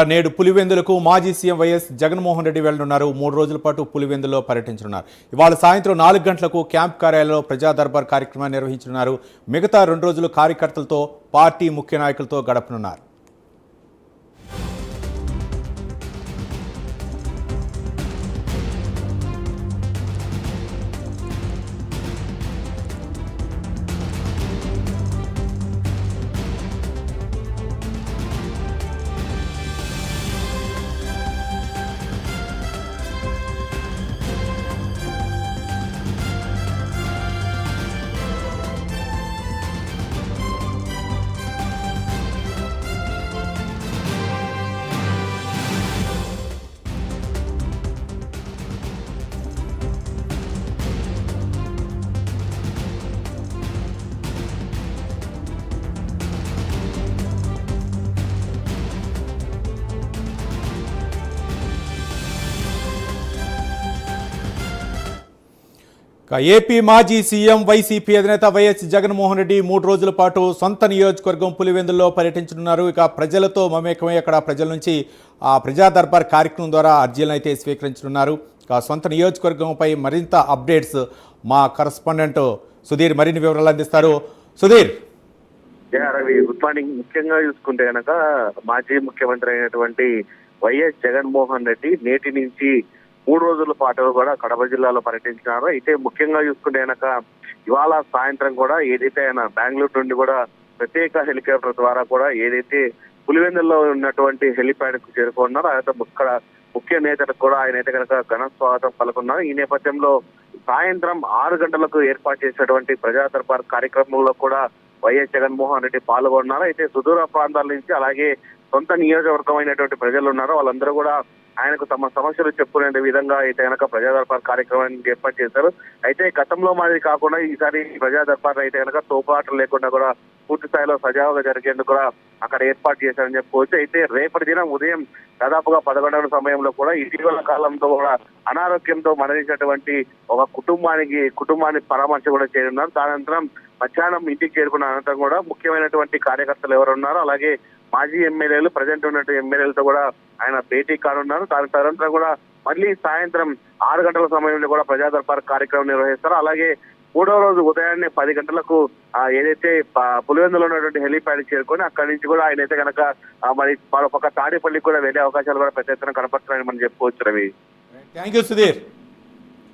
నేడు పులివెందులకు మాజీ CM YS Jaganmohan Reddy వెళ్లనున్నారు. 3 రోజుల పాటు పులివెందులో పర్యటించనున్నారు. ఇవాళ సాయంత్రం 4 గంటలకు క్యాంప్ కార్యాలయంలో ప్రజా దర్బార్ కార్యక్రమాన్ని నిర్వహించనున్నారు. మిగతా 2 రోజులు కార్యకర్తలతో, పార్టీ ముఖ్య నాయకులతో గడపనున్నారు. ఏపీ మాజీ సీఎం వైసీపీ అధినేత వైఎస్ జగన్మోహన్ రెడ్డి 3 రోజుల పాటు సొంత నియోజకవర్గం పులివెందుల్లో పర్యటించనున్నారు. ఇక ప్రజలతో మమేకమై అక్కడ ప్రజల నుంచి ఆ ప్రజా దర్బార్ కార్యక్రమం ద్వారా అర్జీలను అయితే స్వీకరించనున్నారు. ఇక సొంత నియోజకవర్గంపై మరింత అప్డేట్స్ మా కరస్పాండెంట్ సుధీర్ మరిన్ని వివరాలు అందిస్తారు. సుధీర్. Ravi, good morning. ముఖ్యంగా చూసుకుంటే కనుక మాజీ ముఖ్యమంత్రి అయినటువంటి వైఎస్ జగన్మోహన్ రెడ్డి నేటి నుంచి 3 రోజుల పాటు కూడా కడప జిల్లాలో పర్యటించినారు. అయితే ముఖ్యంగా చూసుకుంటే కనుక ఇవాళ సాయంత్రం కూడా ఏదైతే ఆయన బెంగళూరు నుండి కూడా ప్రత్యేక హెలికాప్టర్ ద్వారా కూడా ఏదైతే పులివెందుల్లో ఉన్నటువంటి హెలిప్యాడ్ కు చేరుకున్నారో అయితే ఇక్కడ ముఖ్య నేతలకు కూడా ఆయన అయితే కనుక ఘన స్వాగతం పలుకున్నారు. ఈ నేపథ్యంలో సాయంత్రం 6 గంటలకు ఏర్పాటు చేసినటువంటి ప్రజా దర్బార్ కార్యక్రమంలో కూడా వైఎస్ జగన్మోహన్ రెడ్డి పాల్గొన్నారు. అయితే సుదూర ప్రాంతాల నుంచి అలాగే సొంత నియోజకవర్గం అయినటువంటి ప్రజలు ఉన్నారో వాళ్ళందరూ కూడా ఆయనకు తమ సమస్యలు చెప్పుకునే విధంగా అయితే కనుక ప్రజా దర్బార్ కార్యక్రమాన్ని ఏర్పాటు చేశారు. అయితే గతంలో మాదిరి కాకుండా ఈసారి ప్రజా దర్బార్ అయితే కనుక తోపాటలు లేకుండా కూడా పూర్తి స్థాయిలో సజావుగా జరిగేందుకు కూడా అక్కడ ఏర్పాటు చేశారని చెప్పుకోవచ్చు. అయితే రేపటి దినం ఉదయం దాదాపుగా 11 గంటల సమయంలో కూడా ఇటీవల కాలంతో కూడా అనారోగ్యంతో మరణించినటువంటి ఒక కుటుంబాన్ని పరామర్శ కూడా చేయనున్నారు. దానంతరం మధ్యాహ్నం ఇంటికి చేరుకున్న అనంతరం కూడా ముఖ్యమైనటువంటి కార్యకర్తలు ఎవరున్నారో అలాగే మాజీ ఎమ్మెల్యేలు, ప్రజెంట్ ఉన్నటువంటి ఎమ్మెల్యేలతో కూడా ఆయన భేటీ కానున్నారు. దాని తదనంతరం కూడా మళ్ళీ సాయంత్రం 6 గంటల సమయంలో కూడా ప్రజా దర్బార్ కార్యక్రమం నిర్వహిస్తారు. అలాగే 3వ రోజు ఉదయాన్నే 10 గంటలకు ఏదైతే పులివెందులో ఉన్నటువంటి హెలిప్యాడ్ చేరుకొని అక్కడి నుంచి కూడా ఆయన అయితే కనుక మరి మరొక తాడేపల్లికి కూడా వెళ్లే అవకాశాలు కూడా పెద్ద ఎత్తున కనపడుతున్నాయని మనం చెప్పుకోవచ్చు. Ravi, thank you Sudheer.